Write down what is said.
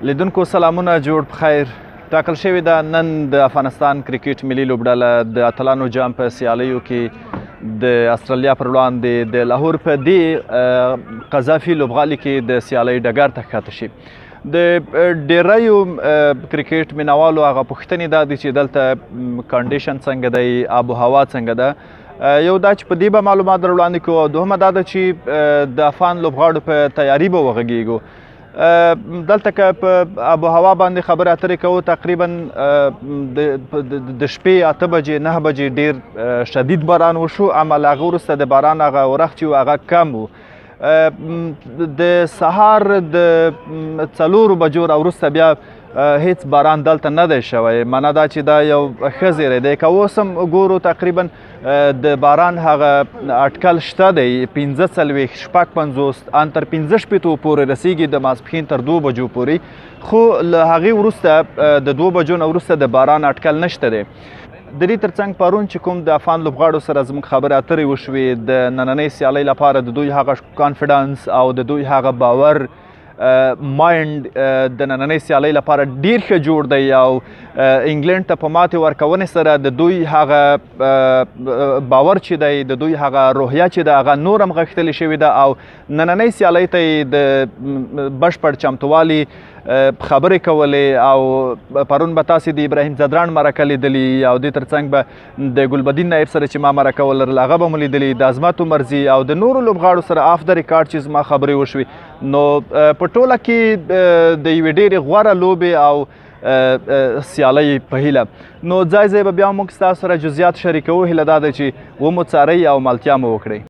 لیدونکو سلامونه، جوړ په خیر. ټاکل شوې ده نن د افغانستان کرکټ ملي لوبډله د اتلانو جام په سیالیو کې د استرالیا پر وړاندې د لاهور په دې قذافي لوبغالي کې د سیالۍ ډګر ته ښکته شي. د ډیریو کرکټ مینوالو هغه پوښتنې دا دي چې دلته کنډیشن څنګه دی، آب و هوا څنګه ده. یو دا چې په دې به معلومات در وړاندې کوو، او دوهمه دا ده چې د افغان لوبغاړو په تیاري به وغږیږو. دلته که په آب و هوا باندې خبرې اترې کوو، تقریبا د شپې 8 بجې 9 بجې ډېر شدید باران وشو، اما له هغه وروسته د باران هغه ورښت چې و هغه کم و. د سهار د 4 بجو راوروسته بیا هیڅ باران دلته نه دی شوی. معنا دا چې دا یو ښه زیری دی. که اوس هم ګورو تقریبا د باران هغه اټکل شته دی، 45 56 ان تر 15 پورې رسیږي د ماسپښین تر 2 بجو پورې، خو له هغې وروسته د 2 بجو نه وروسته د باران اټکل نشته دی. د دې ترڅنګ پرون چې کوم د افغان لوبغاړو سره زموږ خبرې اترې وشوې، د نننۍ سیالۍ لپاره د دوی هغه کانفیډنس او د دوی هغه باور مایند د نننۍ سیالۍ لپاره ډیر ښه جوړ دی، او انګلند ته په ماتې ورکونې سره د دوی هغه باور چې دی، د دوی هغه روحیه چې ده، هغه نور هم غښتلې شوې ده، او نننۍ سیالۍ ته یې د بشپړ چمتووالي خبرې کولې. او پرون به تاسې د ابراهیم ځدراڼ مرکه لیدلي، او دې ترڅنګ به د ګلبدین نایب سره چې ما مرکه ولرله هغه به مو لیدلي، د عظمت عمرزي او د نورو لوبغاړو سره آف د ریکارډ چې زما خبرې وشوې. نو په ټوله کې د یوې ډېرې غوره لوبې او سیالۍ په هیله. نو ځای ځای به بیا موږ ستاسو سره جزئیات شریکوو. هیله دا ده چې ومو څارئ او ملتیا مو وکړئ.